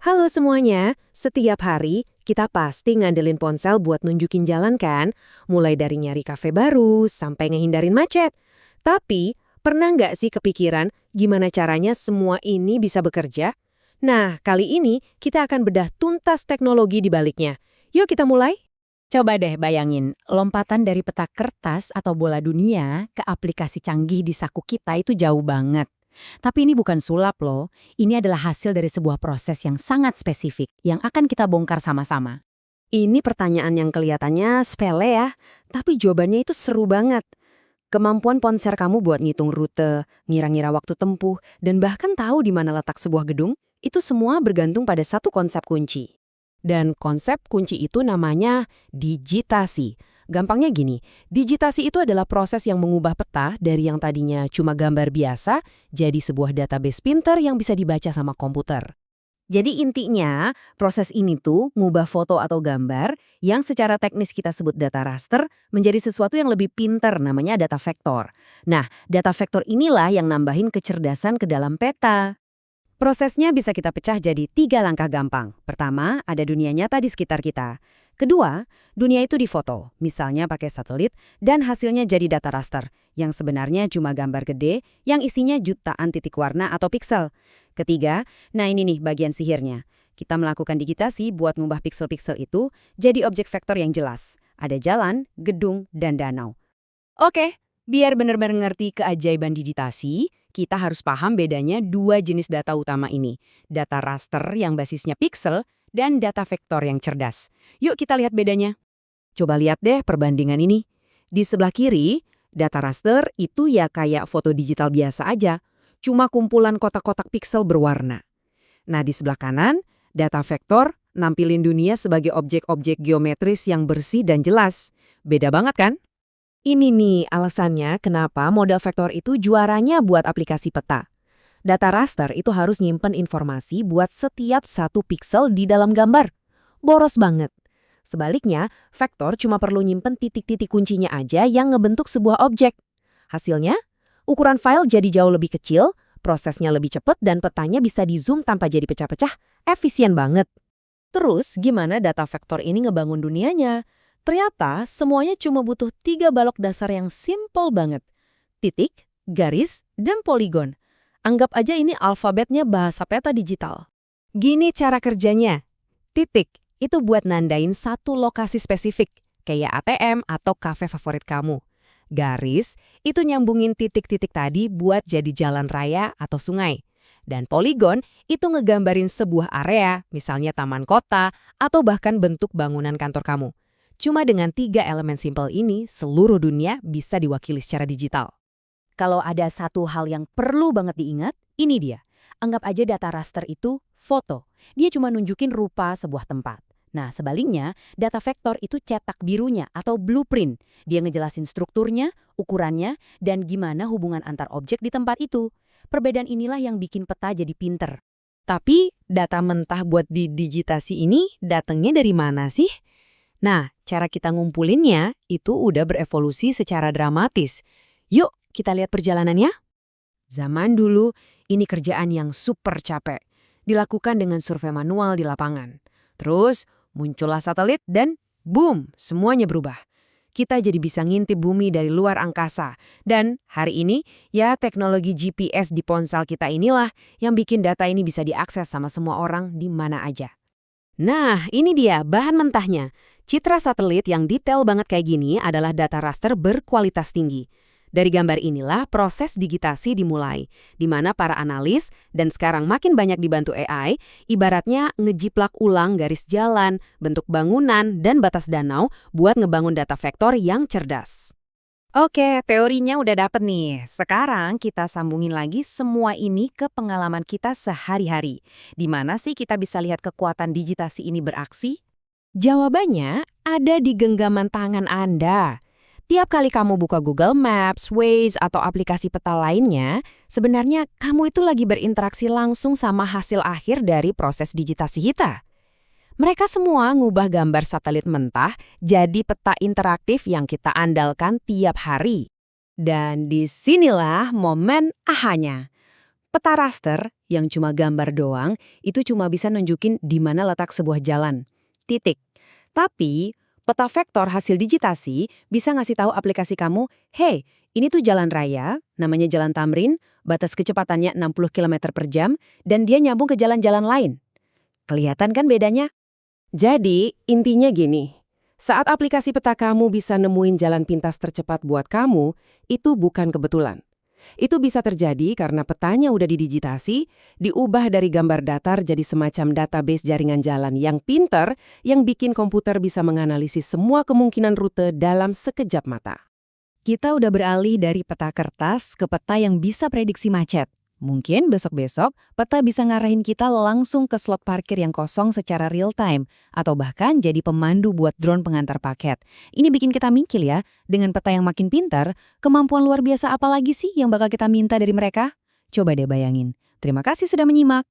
Halo semuanya, setiap hari kita pasti ngandelin ponsel buat nunjukin jalan kan? Mulai dari nyari kafe baru sampai ngehindarin macet. Tapi, pernah nggak sih kepikiran gimana caranya semua ini bisa bekerja? Nah, kali ini kita akan bedah tuntas teknologi di baliknya. Yuk kita mulai. Coba deh bayangin, lompatan dari peta kertas atau bola dunia ke aplikasi canggih di saku kita itu jauh banget. Tapi ini bukan sulap loh, ini adalah hasil dari sebuah proses yang sangat spesifik yang akan kita bongkar sama-sama. Ini pertanyaan yang kelihatannya sepele ya, tapi jawabannya itu seru banget. Kemampuan ponsel kamu buat ngitung rute, ngira-ngira waktu tempuh, dan bahkan tahu di mana letak sebuah gedung, itu semua bergantung pada satu konsep kunci. Dan konsep kunci itu namanya digitasi. Gampangnya gini, digitasi itu adalah proses yang mengubah peta dari yang tadinya cuma gambar biasa jadi sebuah database pinter yang bisa dibaca sama komputer. Jadi intinya, proses ini tuh ngubah foto atau gambar yang secara teknis kita sebut data raster menjadi sesuatu yang lebih pinter, namanya data vektor. Nah, data vektor inilah yang nambahin kecerdasan ke dalam peta. Prosesnya bisa kita pecah jadi 3 langkah gampang. Pertama, ada dunia nyata di sekitar kita. Kedua, dunia itu difoto, misalnya pakai satelit, dan hasilnya jadi data raster, yang sebenarnya cuma gambar gede yang isinya jutaan titik warna atau piksel. Ketiga, nah ini nih bagian sihirnya. Kita melakukan digitasi buat ngubah piksel-piksel itu jadi objek vektor yang jelas. Ada jalan, gedung, dan danau. Oke, biar benar-benar ngerti keajaiban digitasi, kita harus paham bedanya dua jenis data utama ini. Data raster yang basisnya piksel dan data vektor yang cerdas. Yuk kita lihat bedanya. Coba lihat deh perbandingan ini. Di sebelah kiri, data raster itu ya kayak foto digital biasa aja. Cuma kumpulan kotak-kotak piksel berwarna. Nah di sebelah kanan, data vektor nampilin dunia sebagai objek-objek geometris yang bersih dan jelas. Beda banget kan? Ini nih alasannya kenapa model vektor itu juaranya buat aplikasi peta. Data raster itu harus nyimpen informasi buat setiap satu piksel di dalam gambar. Boros banget. Sebaliknya, vektor cuma perlu nyimpen titik-titik kuncinya aja yang ngebentuk sebuah objek. Hasilnya, ukuran file jadi jauh lebih kecil, prosesnya lebih cepat dan petanya bisa di-zoom tanpa jadi pecah-pecah. Efisien banget. Terus, gimana data vektor ini ngebangun dunianya? Ternyata semuanya cuma butuh 3 balok dasar yang simple banget. Titik, garis, dan poligon. Anggap aja ini alfabetnya bahasa peta digital. Gini cara kerjanya. Titik, itu buat nandain satu lokasi spesifik, kayak ATM atau kafe favorit kamu. Garis, itu nyambungin titik-titik tadi buat jadi jalan raya atau sungai. Dan poligon, itu ngegambarin sebuah area, misalnya taman kota, atau bahkan bentuk bangunan kantor kamu. Cuma dengan 3 elemen simpel ini, seluruh dunia bisa diwakili secara digital. Kalau ada satu hal yang perlu banget diingat, ini dia. Anggap aja data raster itu foto. Dia cuma nunjukin rupa sebuah tempat. Nah, sebaliknya, data vektor itu cetak birunya atau blueprint. Dia ngejelasin strukturnya, ukurannya, dan gimana hubungan antar objek di tempat itu. Perbedaan inilah yang bikin peta jadi pinter. Tapi, data mentah buat didigitasi ini datangnya dari mana sih? Nah, cara kita ngumpulinnya itu udah berevolusi secara dramatis. Yuk, kita lihat perjalanannya. Zaman dulu, ini kerjaan yang super capek. Dilakukan dengan survei manual di lapangan. Terus, muncullah satelit dan boom, semuanya berubah. Kita jadi bisa ngintip bumi dari luar angkasa. Dan hari ini, ya teknologi GPS di ponsel kita inilah yang bikin data ini bisa diakses sama semua orang di mana aja. Nah, ini dia bahan mentahnya. Citra satelit yang detail banget kayak gini adalah data raster berkualitas tinggi. Dari gambar inilah proses digitasi dimulai, di mana para analis, dan sekarang makin banyak dibantu AI, ibaratnya ngejiplak ulang garis jalan, bentuk bangunan, dan batas danau buat ngebangun data vektor yang cerdas. Oke, teorinya udah dapet nih. Sekarang kita sambungin lagi semua ini ke pengalaman kita sehari-hari. Di mana sih kita bisa lihat kekuatan digitasi ini beraksi? Jawabannya ada di genggaman tangan Anda. Tiap kali kamu buka Google Maps, Waze, atau aplikasi peta lainnya, sebenarnya kamu itu lagi berinteraksi langsung sama hasil akhir dari proses digitasi kita. Mereka semua ngubah gambar satelit mentah jadi peta interaktif yang kita andalkan tiap hari. Dan disinilah momen ahanya. Peta raster yang cuma gambar doang itu cuma bisa nunjukin di mana letak sebuah jalan. Titik. Tapi peta vektor hasil digitasi bisa ngasih tahu aplikasi kamu, hey, ini tuh jalan raya, namanya Jalan Tamrin, batas kecepatannya 60 km per jam, dan dia nyambung ke jalan-jalan lain. Kelihatan kan bedanya? Jadi, intinya gini. Saat aplikasi peta kamu bisa nemuin jalan pintas tercepat buat kamu, itu bukan kebetulan. Itu bisa terjadi karena petanya udah didigitasi, diubah dari gambar datar jadi semacam database jaringan jalan yang pinter, yang bikin komputer bisa menganalisis semua kemungkinan rute dalam sekejap mata. Kita udah beralih dari peta kertas ke peta yang bisa prediksi macet. Mungkin besok-besok peta bisa ngarahin kita langsung ke slot parkir yang kosong secara real time, atau bahkan jadi pemandu buat drone pengantar paket. Ini bikin kita mikir ya, dengan peta yang makin pintar, kemampuan luar biasa apa lagi sih yang bakal kita minta dari mereka? Coba deh bayangin. Terima kasih sudah menyimak.